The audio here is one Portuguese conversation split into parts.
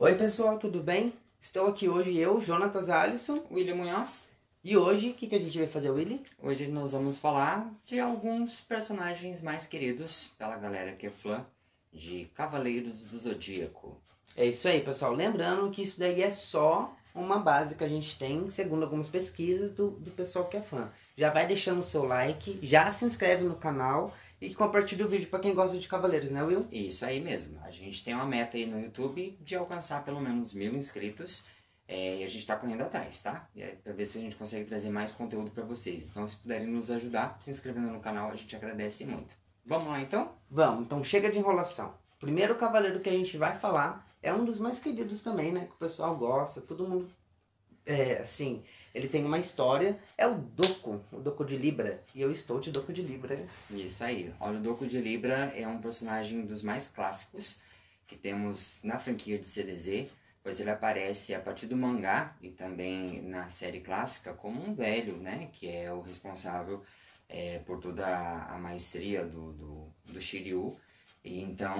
Oi pessoal, tudo bem? Estou aqui hoje eu, Jonatas Alisson. William Munhoz. E hoje, o que a gente vai fazer, Willy? Hoje nós vamos falar de alguns personagens mais queridos pela galera que é fã de Cavaleiros do Zodíaco. É isso aí, pessoal. Lembrando que isso daí é só uma base que a gente tem, segundo algumas pesquisas do pessoal que é fã. Já vai deixando o seu like, já se inscreve no canal e compartilha o vídeo para quem gosta de Cavaleiros, né, Will? Isso aí mesmo. A gente tem uma meta aí no YouTube de alcançar pelo menos 1000 inscritos. E a gente tá correndo atrás, tá? Pra ver se a gente consegue trazer mais conteúdo pra vocês. Então, se puderem nos ajudar, se inscrevendo no canal, a gente agradece muito. Vamos lá, então? Vamos, então chega de enrolação. O primeiro cavaleiro que a gente vai falar é um dos mais queridos também, né? Que o pessoal gosta, todo mundo... assim, ele tem uma história, é o Doko de Libra. E eu estou de Doko de Libra. Isso aí. Olha, o Doko de Libra é um personagem dos mais clássicos que temos na franquia de CDZ, pois ele aparece a partir do mangá e também na série clássica como um velho, né? Que é o responsável por toda a maestria do Shiryu. E então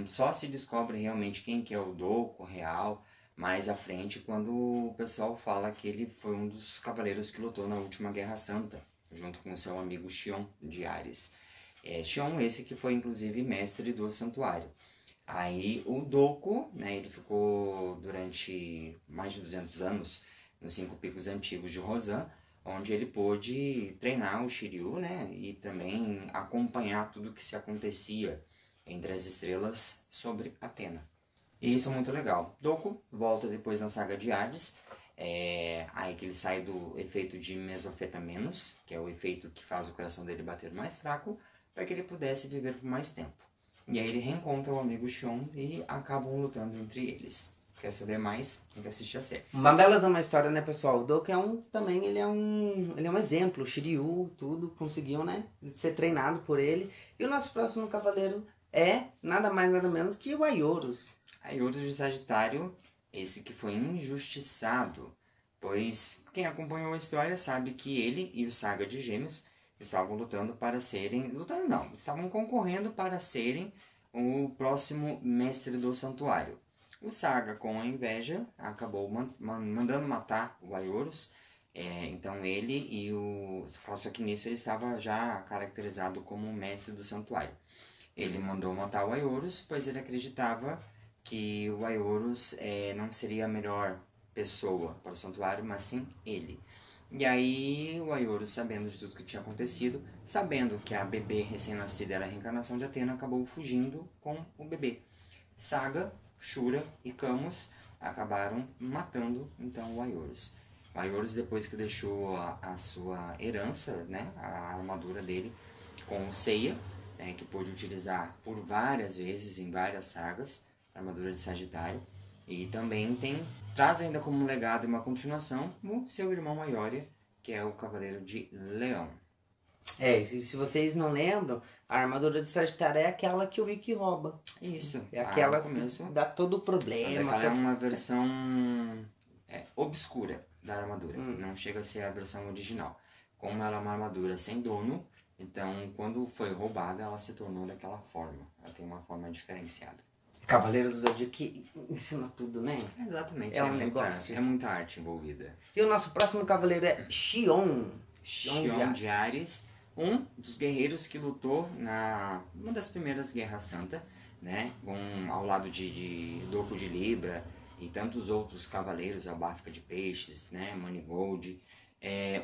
só se descobre realmente quem que é o Doko real mais à frente, quando o pessoal fala que ele foi um dos cavaleiros que lutou na última Guerra Santa, junto com seu amigo Xion de Ares. Xion esse que foi inclusive mestre do santuário. Aí o Doko, né, ele ficou durante mais de 200 anos nos 5 picos antigos de Rosan, onde ele pôde treinar o Shiryu, né, e também acompanhar tudo que se acontecia entre as estrelas sobre Atena. E isso é muito legal. Doko volta depois na saga de Hades, aí que ele sai do efeito de mesofetamenos, que é o efeito que faz o coração dele bater mais fraco, para que ele pudesse viver por mais tempo. E aí ele reencontra o amigo Xion e acabam lutando entre eles. Quer saber mais? Tem que assistir a série. Uma bela de uma história, né, pessoal? O Doko também ele é um exemplo. O Shiryu, tudo, conseguiu, né, ser treinado por ele. E o nosso próximo cavaleiro é nada mais, nada menos que o Aiorus. Aiorus de Sagitário, esse que foi injustiçado, pois quem acompanhou a história sabe que ele e o Saga de Gêmeos estavam lutando para serem... Lutando não, estavam concorrendo para serem o próximo mestre do santuário. O Saga, com a inveja, acabou mandando matar o Aiorus. Então ele e o... Só que nisso ele estava já caracterizado como mestre do santuário. Ele mandou matar o Aiorus, pois ele acreditava que o Aiorus não seria a melhor pessoa para o santuário, mas sim ele. E aí o Aiorus, sabendo de tudo que tinha acontecido, sabendo que a bebê recém-nascida era a reencarnação de Atena, acabou fugindo com o bebê. Saga, Shura e Camus acabaram matando então o Aiorus. O Aiorus, depois que deixou a sua herança, né, a armadura dele, com o Seiya, que pôde utilizar por várias vezes em várias sagas, a armadura de Sagitário, e também traz ainda como um legado e uma continuação o seu irmão Maioria, que é o Cavaleiro de Leão. E se vocês não lembram, a armadura de Sagitário é aquela que o Ikki rouba. Isso. É aquela que dá todo o problema. Mas aquela é uma versão obscura da armadura. Não chega a ser a versão original. Como ela é uma armadura sem dono, então quando foi roubada ela se tornou daquela forma. Ela tem uma forma diferenciada. Cavaleiros do Zodíaco que ensina tudo, né? Exatamente. É um negócio. É muita arte envolvida. E o nosso próximo cavaleiro é Xion. Xion de Ares, um dos guerreiros que lutou na uma das primeiras Guerras Santa, né? Ao lado de Doko de Libra e tantos outros cavaleiros, a Báfica de Peixes, né? Manigold.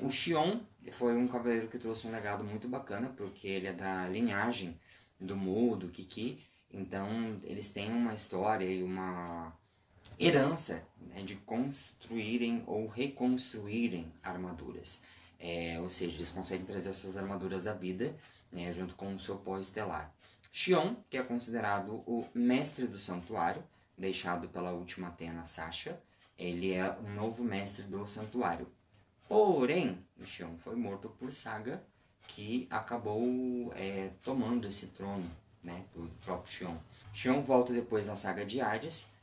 O Xion foi um cavaleiro que trouxe um legado muito bacana, porque ele é da linhagem do Mu, do Kiki. Então, eles têm uma história e uma herança, né, de construírem ou reconstruírem armaduras. Ou seja, eles conseguem trazer essas armaduras à vida, né, junto com o seu pó estelar. Xion, que é considerado o mestre do santuário, deixado pela última Atena, Sasha, ele é o novo mestre do santuário. Porém, o Xion foi morto por Saga, que acabou tomando esse trono, né, do próprio Xion. Xion volta depois na saga de Hades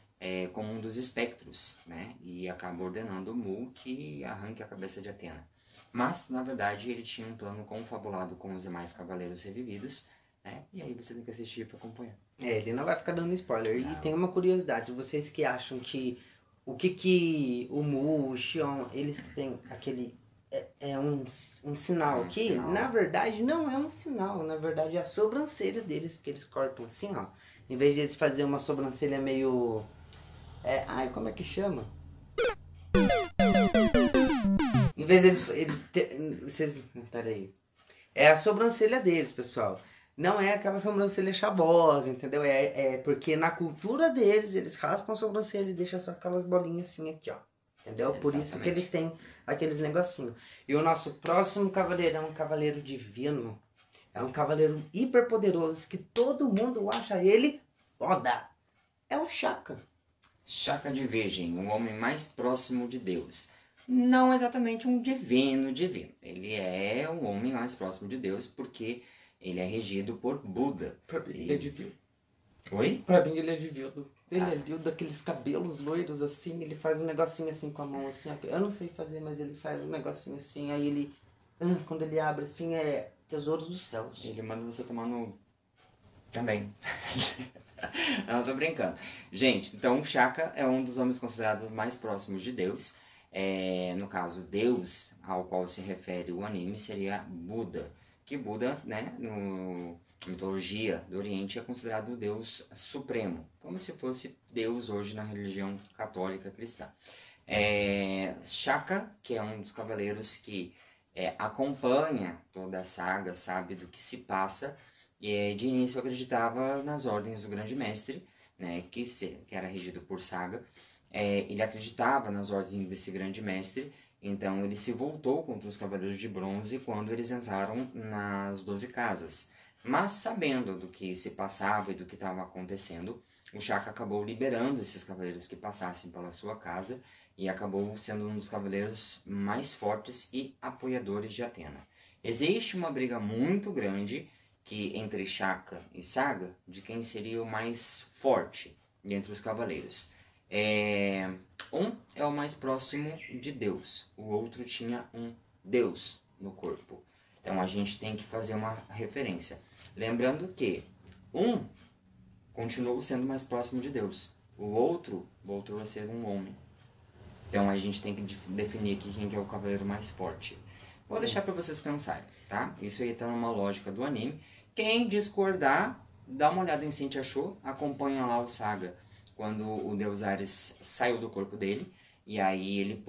como um dos espectros, né, e acaba ordenando o Mu que arranque a cabeça de Atena. Mas, na verdade, ele tinha um plano confabulado com os demais cavaleiros revividos né? E aí você tem que assistir pra acompanhar. Ele não vai ficar dando spoiler. E Não. tem uma curiosidade, vocês que acham que o que o Mu, o Xion, eles que têm aquele é um sinal Um aqui, sinal. na verdade não é um sinal, na verdade é a sobrancelha deles que eles cortam assim, ó. Em vez de eles fazerem uma sobrancelha meio ai, como é que chama? Em vez deles vocês, peraí. É a sobrancelha deles, pessoal. Não é aquela sobrancelha chabosa, entendeu? É porque na cultura deles, eles raspam a sobrancelha e deixam só aquelas bolinhas assim aqui, ó. Entendeu? Por isso que Exatamente. eles têm aqueles negocinhos. E o nosso próximo cavaleiro é um cavaleiro divino. É um cavaleiro hiper poderoso que todo mundo acha ele foda. É o Shaka. Shaka de Virgem, o homem mais próximo de Deus. Não exatamente um divino. Ele é o homem mais próximo de Deus porque ele é regido por Buda. Pra mim, ele é divino. Oi? Pra mim, ele é divino. Ele é lindo, daqueles cabelos loiros assim. Ele faz um negocinho assim com a mão assim. Ó. Eu não sei fazer, mas ele faz um negocinho assim. Aí ele, quando ele abre assim, é tesouros dos céus. Ele manda você tomar no... Também. Não, tô brincando. Gente, então o Shaka é um dos homens considerados mais próximos de Deus. No caso, Deus ao qual se refere o anime seria Buda. Que Buda, né, na mitologia do Oriente é considerado o Deus supremo. Como se fosse Deus hoje na religião católica cristã. Shaka, que é um dos cavaleiros que acompanha toda a saga, sabe do que se passa. De início eu acreditava nas ordens do Grande Mestre, né, que era regido por Saga. Ele acreditava nas ordens desse Grande Mestre, então ele se voltou contra os Cavaleiros de Bronze quando eles entraram nas 12 casas. Mas sabendo do que se passava e do que estava acontecendo, o Shaka acabou liberando esses cavaleiros que passassem pela sua casa e acabou sendo um dos cavaleiros mais fortes e apoiadores de Atena. Existe uma briga muito grande entre Shaka e Saga, de quem seria o mais forte entre os cavaleiros. Um é o mais próximo de Deus, o outro tinha um Deus no corpo. Então a gente tem que fazer uma referência. Lembrando que um continuou sendo mais próximo de Deus, o outro voltou a ser um homem. Então a gente tem que definir aqui quem que é o cavaleiro mais forte. Vou deixar para vocês pensarem, tá? Isso aí tá numa lógica do anime. Quem discordar, dá uma olhada em Cintia achou, acompanha lá o Saga, quando o deus Ares saiu do corpo dele, e aí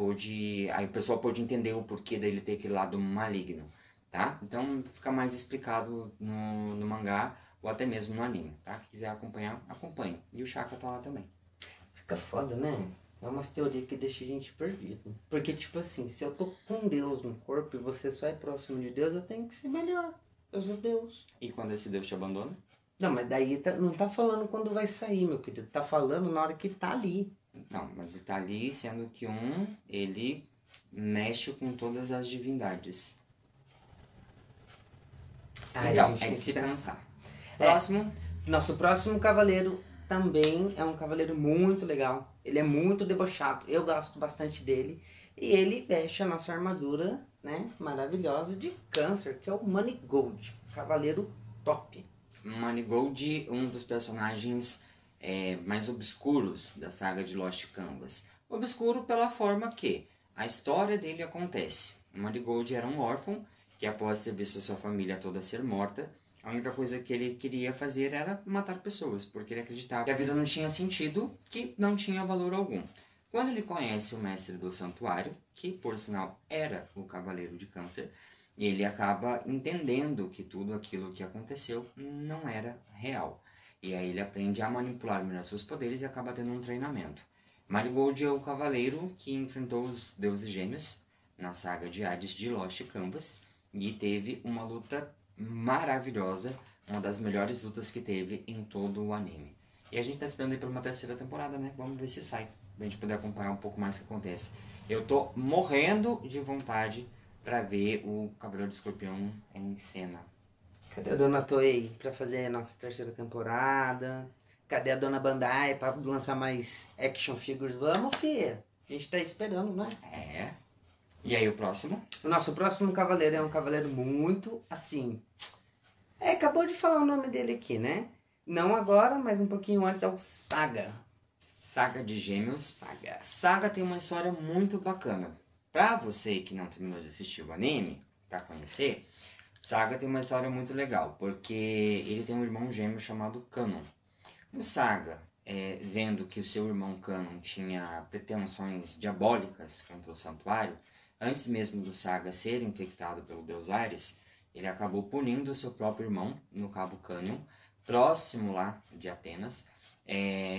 aí o pessoal pôde entender o porquê dele ter aquele lado maligno, tá? Então fica mais explicado no mangá, ou até mesmo no anime, tá? Quem quiser acompanhar, acompanha. E o Shaka tá lá também. Fica foda, né? É umas teorias que deixa a gente perdido. Porque, tipo assim, se eu tô com Deus no corpo e você só é próximo de Deus, eu tenho que ser melhor. Eu sou Deus. E quando esse Deus te abandona? Não, mas daí não tá falando quando vai sair, meu querido. Tá falando na hora que tá ali. Não, mas ele tá ali sendo que ele mexe com todas as divindades. Então, é de se pensar. Próximo. Nosso próximo cavaleiro também é um cavaleiro muito legal. Ele é muito debochado. Eu gosto bastante dele. E ele veste a nossa armadura, né, maravilhosa de câncer, que é o Manigold. Cavaleiro top. Manigold, um dos personagens mais obscuros da saga de Lost Canvas. Obscuro pela forma que a história dele acontece. O Manigold era um órfão que, após ter visto sua família toda ser morta, a única coisa que ele queria fazer era matar pessoas, porque ele acreditava que a vida não tinha sentido, que não tinha valor algum. Quando ele conhece o mestre do santuário, que por sinal era o Cavaleiro de Câncer, ele acaba entendendo que tudo aquilo que aconteceu não era real. E aí ele aprende a manipular melhor seus poderes e acaba tendo um treinamento. Marigold é o cavaleiro que enfrentou os deuses gêmeos na saga de Hades de Lost Canvas e teve uma luta maravilhosa, uma das melhores lutas que teve em todo o anime. E a gente tá esperando aí por uma terceira temporada, né? Vamos ver se sai, pra gente poder acompanhar um pouco mais o que acontece. Eu tô morrendo de vontade pra ver o Cavaleiro de Escorpião em cena. Cadê a Dona Toei pra fazer a nossa terceira temporada? Cadê a Dona Bandai pra lançar mais action figures? Vamos, filha. A gente tá esperando, né? E aí o próximo? O nosso próximo cavaleiro é um cavaleiro muito, assim... Acabou de falar o nome dele aqui, né? Não agora, mas um pouquinho antes é o Saga. Saga de Gêmeos. Saga. Saga tem uma história muito bacana. Pra você que não terminou de assistir o anime, pra conhecer, Saga tem uma história muito legal, porque ele tem um irmão gêmeo chamado Canon. O Saga, vendo que o seu irmão Canon tinha pretensões diabólicas contra o santuário, antes mesmo do Saga ser infectado pelo deus Ares, ele acabou punindo o seu próprio irmão no Cabo Cânion, próximo lá de Atenas,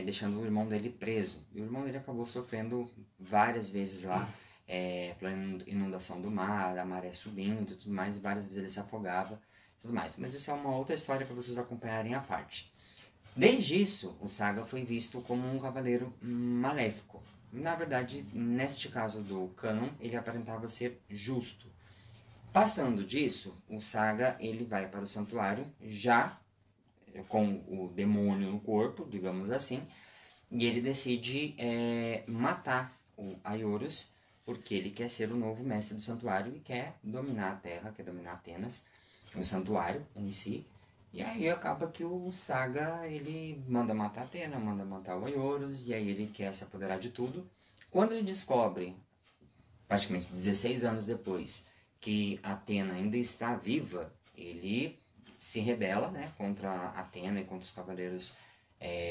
deixando o irmão dele preso. E o irmão dele acabou sofrendo várias vezes lá, pela inundação do mar, a maré subindo e tudo mais, e várias vezes ele se afogava e tudo mais. Mas isso é uma outra história para vocês acompanharem à parte. Desde isso, o Saga foi visto como um cavaleiro maléfico. Na verdade, neste caso do Canon, ele aparentava ser justo. Passando disso, o Saga ele vai para o santuário já com o demônio no corpo, digamos assim, e ele decide matar o Aiorus, porque ele quer ser o novo mestre do santuário e quer dominar a terra, quer dominar Atenas, o santuário em si. E aí acaba que o Saga, ele manda matar Atena, manda matar o Aiorus, e aí ele quer se apoderar de tudo. Quando ele descobre, praticamente 16 anos depois, que Atena ainda está viva, ele se rebela, né, contra Atena e contra os cavaleiros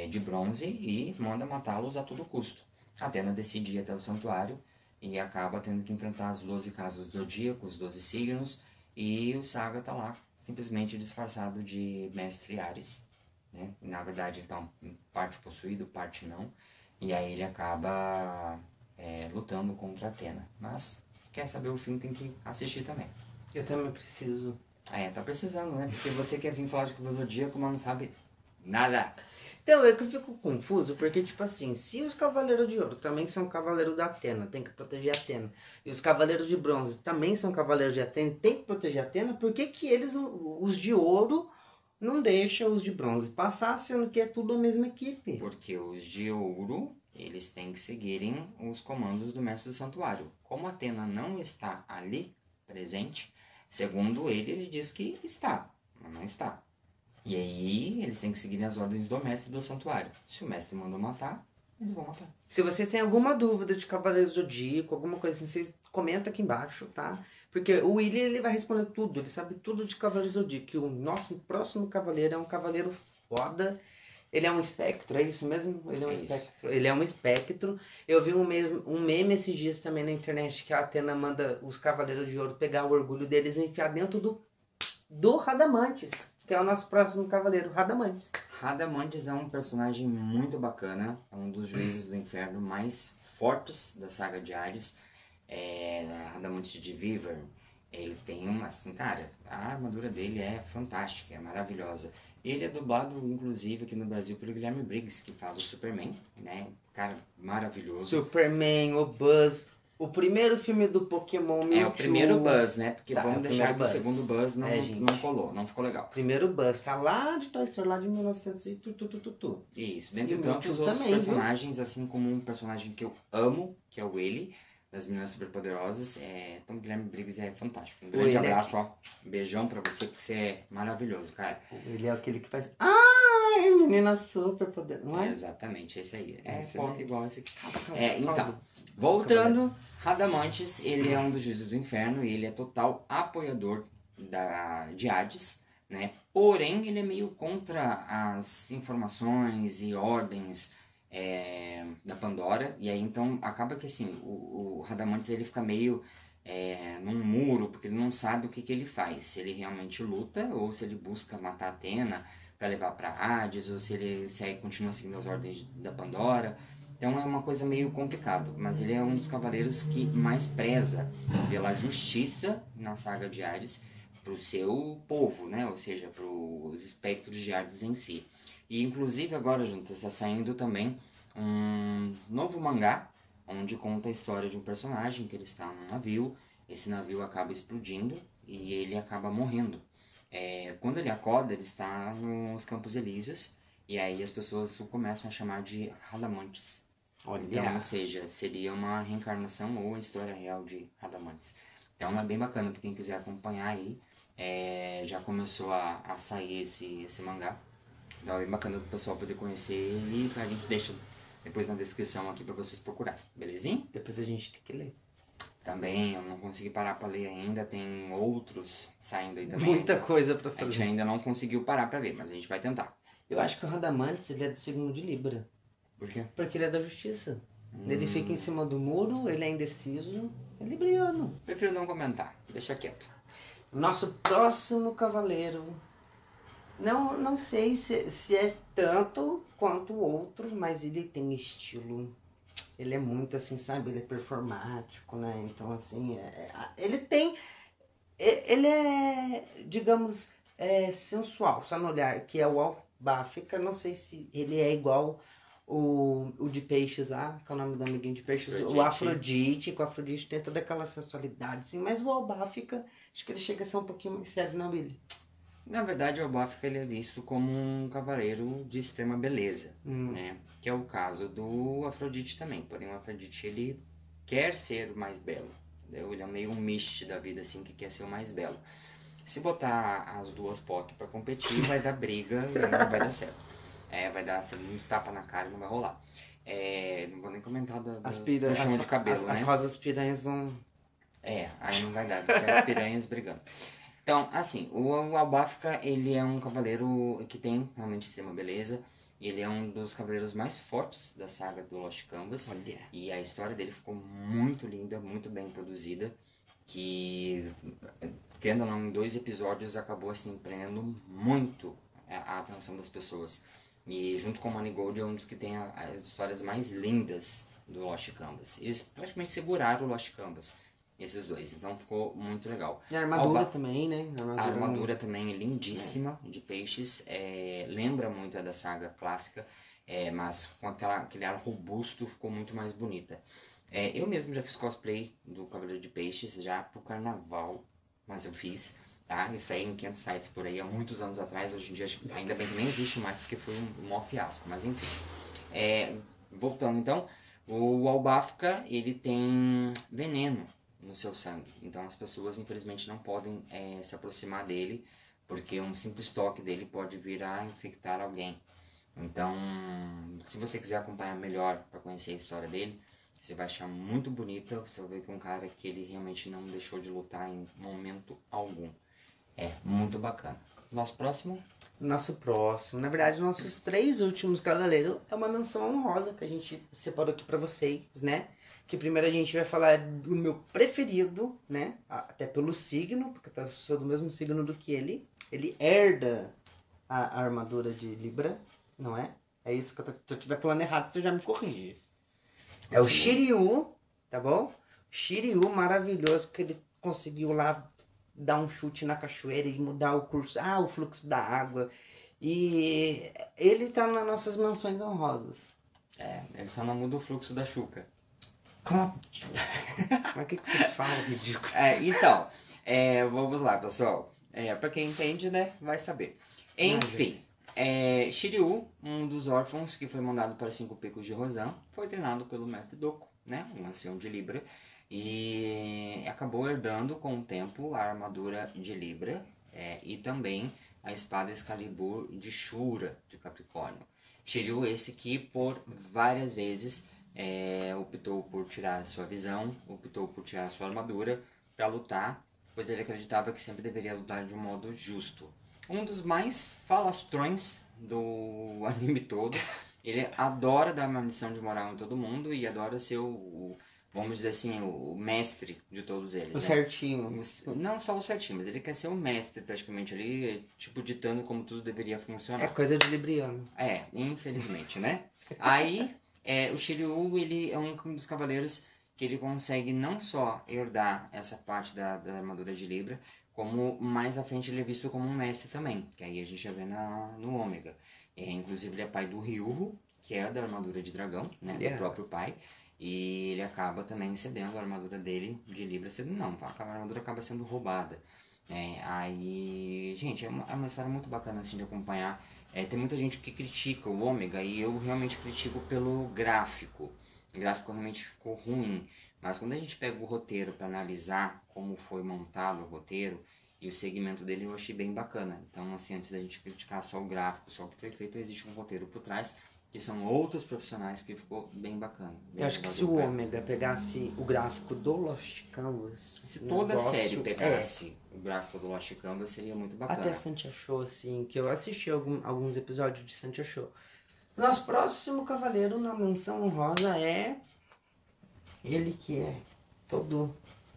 de bronze e manda matá-los a todo custo. Atena decide ir até o santuário e acaba tendo que enfrentar as 12 casas do zodíaco, os 12 signos, e o Saga tá lá, simplesmente disfarçado de mestre Ares, né? Na verdade, então, parte possuído, parte não, e aí ele acaba lutando contra Atena. Mas, se quer saber o fim, tem que assistir também. Eu também preciso. Tá precisando, né? Porque você quer vir falar de Cavaleiro do Zodíaco, mas não sabe nada. Então, é que eu fico confuso, porque, tipo assim, se os Cavaleiros de Ouro também são Cavaleiros da Atena, tem que proteger Atena, e os Cavaleiros de Bronze também são Cavaleiros de Atena, tem que proteger Atena, por que que eles, os de Ouro, não deixam os de Bronze passar, sendo que é tudo a mesma equipe? Porque os de Ouro, eles têm que seguirem os comandos do Mestre do Santuário. Como Atena não está ali, presente, segundo ele diz que está, mas não está. E aí, eles têm que seguir as ordens do mestre do santuário. Se o mestre mandou matar, eles vão matar. Se vocês têm alguma dúvida de Cavaleiros do Zodíaco, alguma coisa assim, vocês comentam aqui embaixo, tá? Porque o William, ele vai responder tudo, ele sabe tudo de Cavaleiros do Zodíaco. E o nosso próximo cavaleiro é um cavaleiro foda. Ele é um espectro, é isso mesmo? Ele é um espectro. Ele é um espectro. Eu vi um meme esses dias também na internet que a Atena manda os Cavaleiros de Ouro pegar o orgulho deles e enfiar dentro do Radamantes, que é o nosso próximo cavaleiro, Radamantes. Radamantes é um personagem muito bacana, é um dos juízes do inferno mais fortes da saga de Hades. Radamantes de Wyvern, ele tem uma, assim, cara, a armadura dele é fantástica, é maravilhosa. Ele é dublado, inclusive, aqui no Brasil pelo Guilherme Briggs, que faz o Superman, né? Cara, maravilhoso. Superman, o Buzz, o primeiro filme do Pokémon Mewtwo. É o primeiro Buzz, né? Porque Tá, vamos deixar que o Buzz. segundo Buzz não colou, não ficou legal. Primeiro Buzz, tá lá de Toy Story, lá de 1900 e tu. Isso, dentre E o tantos Mewtwo outros também, personagens, assim como um personagem que eu amo, que é o Willy, das Meninas Superpoderosas. Então, o Guilherme Briggs é fantástico. Um grande abraço, ó. Um beijão pra você, porque você é maravilhoso, cara. Ele é aquele que faz... Ai, menina super poderosa, não é? Exatamente, esse aí. Esse Foca daí. igual esse aqui. Então, Então, voltando, Radamantes, ele é um dos juízes do inferno e ele é total apoiador de Hades, né? Porém, ele é meio contra as informações e ordens da Pandora, e aí então acaba que assim, o Radamantes ele fica meio num muro, porque ele não sabe o que ele faz, se ele realmente luta ou se ele busca matar Atena para levar para Hades, ou se ele continua seguindo as ordens da Pandora. Então é uma coisa meio complicado, mas ele é um dos cavaleiros que mais preza pela justiça na saga de Hades para o seu povo, né? Ou seja, para os espectros de Hades em si. E inclusive agora, juntas, está saindo também um novo mangá, onde conta a história de um personagem que ele está num navio, esse navio acaba explodindo e ele acaba morrendo. Quando ele acorda, ele está nos Campos Elíseos, e aí as pessoas o começam a chamar de Radamantes. Olha. Então, ou seja, seria uma reencarnação ou a história real de Radamantes. Então é bem bacana para quem quiser acompanhar aí. Já começou a sair esse mangá. Então é bem bacana do pessoal poder conhecer e a gente deixa depois na descrição aqui pra vocês procurarem, belezinha? Depois a gente tem que ler. Também, eu não consegui parar pra ler ainda, tem outros saindo aí também. Muita coisa pra A gente fazer. ainda não conseguiu parar pra ver, mas a gente vai tentar. Eu acho que o Radamantes, ele é do signo de Libra. Por quê? Porque ele é da justiça. Ele fica em cima do muro, ele é indeciso, é libriano. Prefiro não comentar, deixa quieto. Nosso próximo cavaleiro. Não sei se é tanto quanto o outro, mas ele tem estilo. Ele é muito assim, sabe? Ele é performático, né? Então, assim, ele tem. Ele é, digamos, sensual, só no olhar, que é o Albafica. Não sei se ele é igual o de peixes lá, que é o nome do amiguinho de peixes, o Afrodite, que o Afrodite tem toda aquela sensualidade, assim, mas o Albafica, acho que ele chega a ser um pouquinho mais sério, não, Billy? Na verdade, o Albafica ele é visto como um cavaleiro de extrema beleza, né? Que é o caso do Afrodite também. Porém, o Afrodite ele quer ser o mais belo, entendeu? Ele é meio um Mist da vida, assim, que quer ser o mais belo. Se botar as duas POC pra competir, vai dar briga e não vai dar certo. Vai dar muito tapa na cara e não vai rolar. Não vou nem comentar do chão de cabelo, né? As rosas piranhas vão... Aí não vai dar, vai ser as piranhas brigando. Então, assim, o Albafica, ele é um cavaleiro que tem realmente extrema beleza. Ele é um dos cavaleiros mais fortes da saga do Lost Canvas. Olha. E a história dele ficou muito linda, muito bem produzida. Que, querendo ou não, em 2 episódios acabou, assim, prendendo muito a atenção das pessoas. E junto com o Manigold é um dos que tem as histórias mais lindas do Lost Canvas. Eles praticamente seguraram o Lost Canvas, esses dois, então ficou muito legal. E a armadura também, né? A armadura também é lindíssima, de peixes, lembra muito a da saga clássica, mas com aquele ar robusto ficou muito mais bonita. Eu mesmo já fiz cosplay do Cavaleiro de Peixes, já pro carnaval, mas eu fiz, tá? Isso aí em 500 sites por aí, há muitos anos atrás, hoje em dia ainda bem que nem existe mais, porque foi um maior fiasco, mas enfim. Voltando então, o Albafica, ele tem veneno no seu sangue, então as pessoas infelizmente não podem se aproximar dele, porque um simples toque dele pode vir a infectar alguém. Então, se você quiser acompanhar melhor para conhecer a história dele, você vai achar muito bonita. Você vai ver que é um cara que ele realmente não deixou de lutar em momento algum. Muito bacana. Nosso próximo? Nosso próximo, na verdade, nossos 3 últimos cavaleiros é uma menção honrosa que a gente separou aqui pra vocês, né? Que primeiro a gente vai falar do meu preferido, né? Até pelo signo, porque eu sou do mesmo signo do que ele. Ele herda a armadura de Libra, não é? É isso que se eu estiver falando errado, você já me corrige. É o Shiryu, tá bom? Shiryu maravilhoso, que ele conseguiu lá dar um chute na cachoeira e mudar o curso, o fluxo da água. E ele tá nas nossas menções honrosas. Ele só não muda o fluxo da Xuca. Mas o que você fala, ridículo? Então, vamos lá, pessoal. Pra quem entende, né, vai saber. Enfim, Shiryu, um dos órfãos que foi mandado para 5 Picos de Rosan, foi treinado pelo mestre Doku, né, um ancião de Libra, e acabou herdando com o tempo a armadura de Libra e também a espada Excalibur de Shura, de Capricórnio. Shiryu esse que por várias vezes optou por tirar a sua visão, optou por tirar a sua armadura para lutar, pois ele acreditava que sempre deveria lutar de um modo justo. Um dos mais falastrões do anime todo. Ele adora dar uma lição de moral em todo mundo e adora ser vamos dizer assim, o mestre de todos eles. O certinho. Não só o certinho, mas ele quer ser o mestre praticamente ali, tipo, ditando como tudo deveria funcionar. É coisa de libriano. Infelizmente, né? Aí, o Shiryu, ele é um dos cavaleiros que ele consegue não só herdar essa parte da armadura de Libra, como mais à frente ele é visto como um mestre também, que aí a gente já vê no Ômega. Inclusive ele é pai do Ryuho, que é da armadura de dragão, né, do próprio pai, e ele acaba também cedendo a armadura dele de Libra, a armadura acaba sendo roubada. Aí, gente, é uma história muito bacana assim de acompanhar. Tem muita gente que critica o Ômega e eu realmente critico pelo gráfico. O gráfico realmente ficou ruim. Mas quando a gente pega o roteiro para analisar como foi montado o roteiro E o segmento dele eu achei bem bacana. Então, assim, antes da gente criticar só o gráfico, só o que foi feito, existe um roteiro por trás, que são outros profissionais que ficou bem bacana. Bem Eu acho que se o Ômega pegasse o gráfico do Lost Canvas... Se toda a série pegasse o gráfico do Lost Canvas, seria muito bacana. Até Santi achou, assim, que eu assisti alguns episódios de Santi achou. Nosso próximo cavaleiro na menção honrosa é... ele que é todo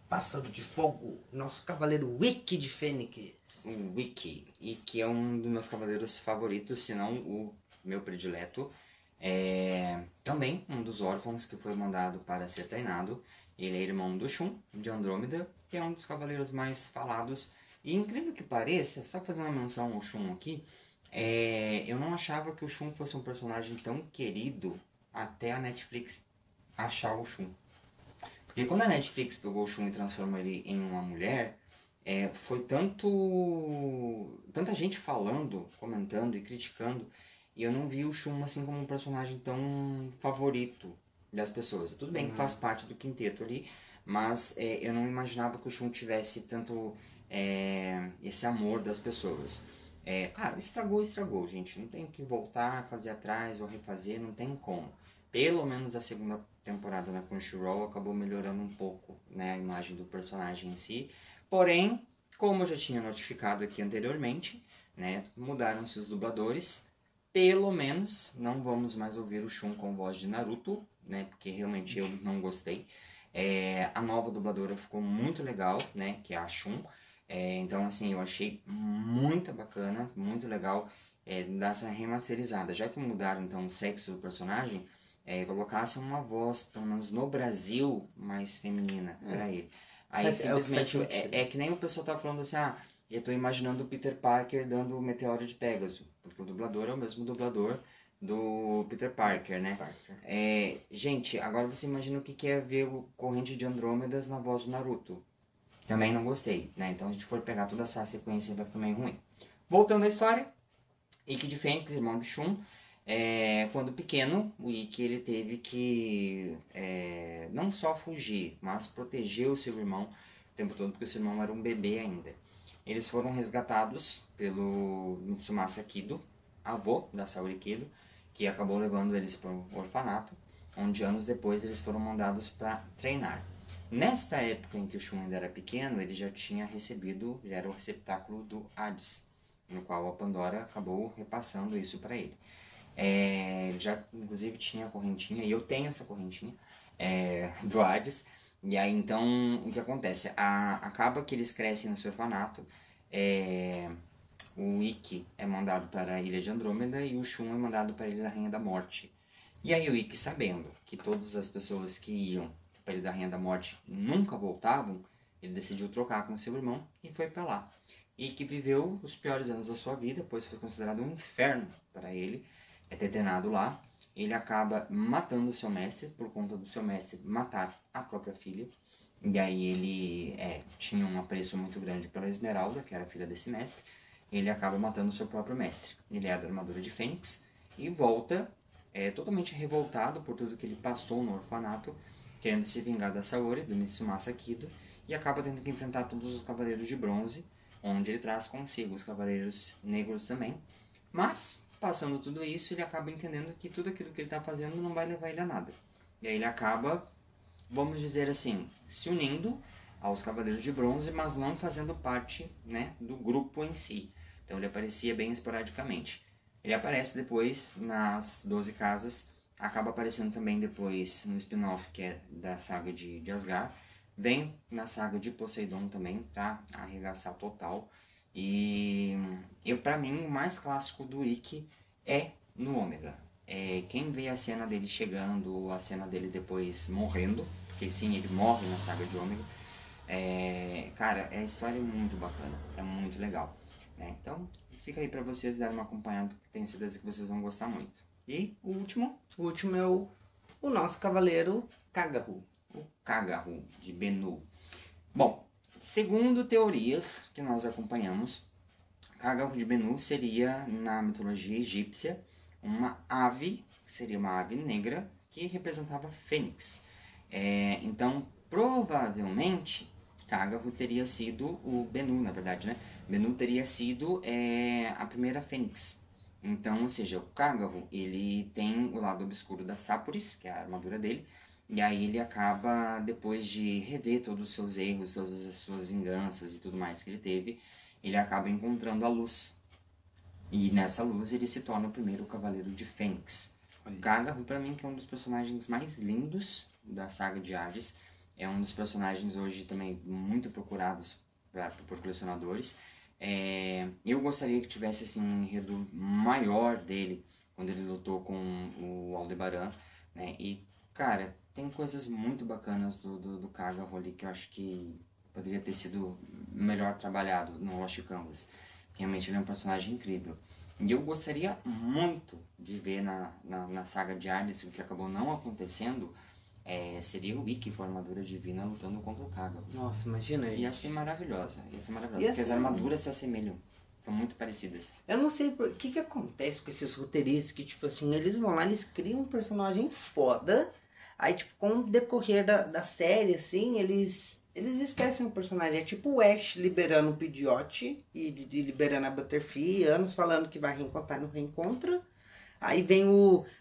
pássaro de fogo, nosso cavaleiro Wiki de Fênix. O Wiki, e que é um dos meus cavaleiros favoritos, se não o meu predileto. É também um dos órfãos que foi mandado para ser treinado. Ele é irmão do Shun, de Andrômeda, que é um dos cavaleiros mais falados. E incrível que pareça, só fazer uma menção ao Shun aqui, eu não achava que o Shun fosse um personagem tão querido até a Netflix achar o Shun. Porque quando a Netflix pegou o Shun e transformou ele em uma mulher, foi tanta gente falando, comentando e criticando, e eu não vi o Shun assim como um personagem tão favorito das pessoas. Tudo bem que faz parte do quinteto ali, mas eu não imaginava que o Shun tivesse tanto esse amor das pessoas. Cara, estragou, gente. Não tem que voltar, fazer atrás ou refazer, não tem como. Pelo menos a segunda temporada na Crunchyroll acabou melhorando um pouco, né, a imagem do personagem em si. Porém, como eu já tinha notificado aqui anteriormente, né, mudaram-se os dubladores. Pelo menos não vamos mais ouvir o Shun com voz de Naruto, né, porque realmente eu não gostei. A nova dubladora ficou muito legal, né, que é a Shun. Então, assim, eu achei muito bacana, muito legal dar essa remasterizada. Já que mudaram, então, o sexo do personagem, colocassem uma voz, pelo menos no Brasil, mais feminina para ele. Aí, simplesmente, que nem o pessoal tá falando assim, eu tô imaginando o Peter Parker dando o Meteoro de Pégaso, porque o dublador é o mesmo dublador do Peter Parker, né? Gente, agora você imagina o que é ver o Corrente de Andrômedas na voz do Naruto. Também não gostei, né? Então a gente for pegar toda essa sequência vai ficar meio ruim. Voltando à história, Ikki de Fênix, irmão de Shun, quando pequeno, o Ikki ele teve que não só fugir, mas proteger o seu irmão o tempo todo, porque o seu irmão era um bebê ainda. Eles foram resgatados pelo Mitsumasa Kido, avô da Saori Kido, que acabou levando eles para o orfanato, onde anos depois eles foram mandados para treinar. Nesta época em que o Shun ainda era pequeno, ele já tinha recebido, ele era o receptáculo do Hades, no qual a Pandora acabou repassando isso para ele. Ele já inclusive tinha a correntinha, e eu tenho essa correntinha do Hades. E aí então o que acontece? Acaba que eles crescem nesse orfanato, o Ikki é mandado para a Ilha de Andrômeda e o Shun é mandado para a Ilha da Rainha da Morte. E aí o Ikki, sabendo que todas as pessoas que iam para a Ilha da Rainha da Morte nunca voltavam, ele decidiu trocar com seu irmão e foi para lá. Ikki viveu os piores anos da sua vida, pois foi considerado um inferno para ele ter treinado lá. Ele acaba matando o seu mestre, por conta do seu mestre matar a própria filha. E aí ele tinha um apreço muito grande pela Esmeralda, que era a filha desse mestre. Ele acaba matando o seu próprio mestre. Ele é a armadura de Fênix e volta totalmente revoltado por tudo que ele passou no orfanato, querendo se vingar da Saori, do Mitsumasa Kido, e acaba tendo que enfrentar todos os Cavaleiros de Bronze, onde ele traz consigo os Cavaleiros Negros também. Mas, passando tudo isso, ele acaba entendendo que tudo aquilo que ele está fazendo não vai levar ele a nada. E aí ele acaba, vamos dizer assim, se unindo aos Cavaleiros de Bronze, mas não fazendo parte, né, do grupo em si. Então ele aparecia bem esporadicamente. Ele aparece depois nas 12 Casas, acaba aparecendo também depois no spin-off que é da saga de Asgard. Vem na saga de Poseidon também, tá? Arregaçar total. E pra mim, o mais clássico do Ikki é no Ômega. Quem vê a cena dele chegando, a cena dele depois morrendo, porque sim, ele morre na saga de Ômega. Cara, a história é muito bacana, é muito legal, né? Então, fica aí pra vocês darem uma acompanhada, que tenho certeza que vocês vão gostar muito. E o último? O último é o nosso cavaleiro Kagahu. O Kagahu, de Bennu. Bom, segundo teorias que nós acompanhamos, Kagahu de Bennu seria, na mitologia egípcia, uma ave, que seria uma ave negra, que representava Fênix. Então, provavelmente, Kagahu teria sido o Bennu, na verdade, né? Bennu teria sido a primeira fênix. Então, ou seja, o Kagahu, ele tem o lado obscuro da Sapuris, que é a armadura dele, e aí ele acaba, depois de rever todos os seus erros, todas as suas vinganças e tudo mais que ele teve, ele acaba encontrando a luz. E nessa luz ele se torna o primeiro Cavaleiro de Fênix. O Kagahu, pra mim, que é um dos personagens mais lindos da saga de Hades, é um dos personagens hoje também muito procurados por colecionadores. Eu gostaria que tivesse assim, um enredo maior dele quando ele lutou com o Aldebaran, né? E, cara, tem coisas muito bacanas do Kagahu ali que eu acho que poderia ter sido melhor trabalhado no Lost Canvas. Realmente ele é um personagem incrível. E eu gostaria muito de ver na saga de Hades, o que acabou não acontecendo, seria o Ikki com a armadura divina lutando contra o Kagahu. Nossa, imagina aí. Ia ser maravilhosa, porque assim, as armaduras se assemelham, são muito parecidas. Eu não sei o que acontece com esses roteiristas que, tipo assim, eles vão lá, eles criam um personagem foda, aí, tipo, com o decorrer da série, assim, eles esquecem o personagem. É tipo o Ash liberando o Pidgeot e liberando a Butterfree, anos falando que vai reencontrar, não reencontra. Aí vem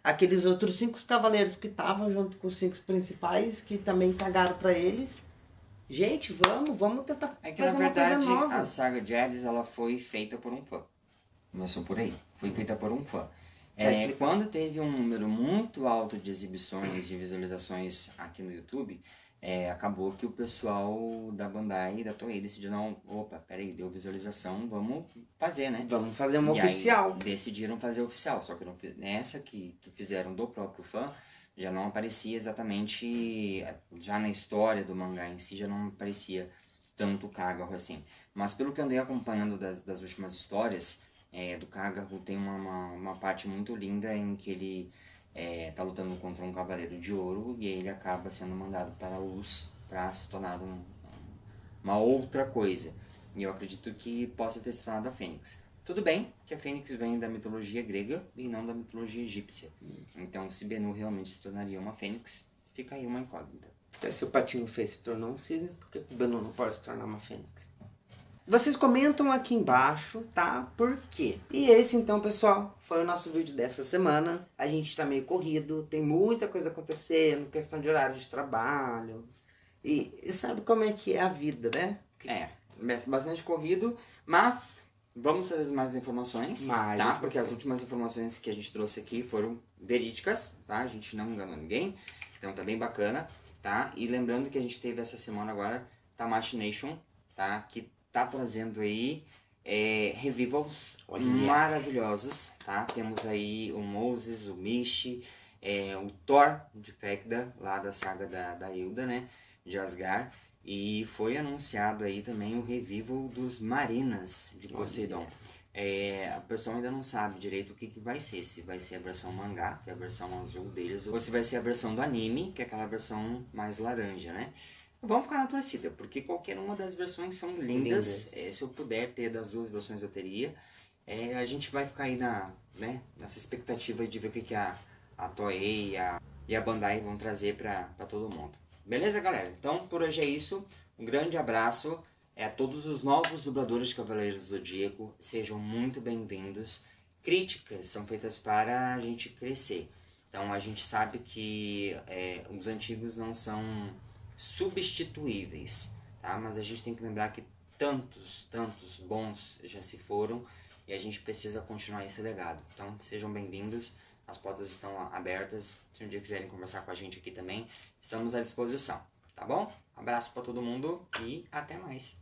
aqueles outros 5 cavaleiros que estavam junto com os 5 principais, que também cagaram pra eles. Gente, vamos tentar fazer uma coisa nova. A saga de Hades, ela foi feita por um fã. Começou por aí. Foi feita por um fã. Quando teve um número muito alto de exibições, de visualizações aqui no YouTube, acabou que o pessoal da Bandai e da Toei decidiu, não, opa, peraí, deu visualização, vamos fazer, né? Vamos fazer uma oficial. Aí decidiram fazer oficial, só que nessa que fizeram do próprio fã, já não aparecia exatamente, já na história do mangá em si, já não aparecia tanto o Kagahu assim. Mas pelo que eu andei acompanhando das últimas histórias, do Kagahu tem uma parte muito linda em que ele tá lutando contra um cavaleiro de ouro e ele acaba sendo mandado para a luz para se tornar uma outra coisa. E eu acredito que possa ter se tornado a Fênix. Tudo bem que a Fênix vem da mitologia grega e não da mitologia egípcia. Então, se Bennu realmente se tornaria uma Fênix, fica aí uma incógnita. Se o Patinho Feio se tornou um cisne, por que o Bennu não pode se tornar uma Fênix? Vocês comentam aqui embaixo, tá? Por quê? E esse então, pessoal, foi o nosso vídeo dessa semana. A gente tá meio corrido, tem muita coisa acontecendo, questão de horário de trabalho. E sabe como é que é a vida, né? Bastante corrido, mas vamos trazer mais informações, tá? Porque as últimas informações que a gente trouxe aqui foram verídicas, tá? A gente não enganou ninguém, então tá bem bacana, tá? E lembrando que a gente teve essa semana agora Tamashii Nation, tá? Que tá trazendo aí revivals maravilhosos, tá? Temos aí o Moses, o Mishi, o Thor de Pegda, lá da saga da Hilda, né? De Asgard. E foi anunciado aí também o revival dos Marinas de Poseidon. A pessoa ainda não sabe direito o que vai ser. Se vai ser a versão mangá, que é a versão azul deles, ou se vai ser a versão do anime, que é aquela versão mais laranja, né? Vamos ficar na torcida, porque qualquer uma das versões são lindas. Se eu puder ter das duas versões, eu teria. A gente vai ficar aí nessa expectativa de ver o que a Toei e a Bandai vão trazer pra todo mundo. Beleza, galera? Então, por hoje é isso. Um grande abraço a todos os novos dubladores de Cavaleiros do Zodíaco. Sejam muito bem-vindos. Críticas são feitas para a gente crescer. Então, a gente sabe que os antigos não são substituíveis, tá? Mas a gente tem que lembrar que tantos bons já se foram e a gente precisa continuar esse legado. Então, sejam bem-vindos. As portas estão abertas. Se um dia quiserem conversar com a gente aqui também, estamos à disposição, tá bom? Abraço para todo mundo e até mais.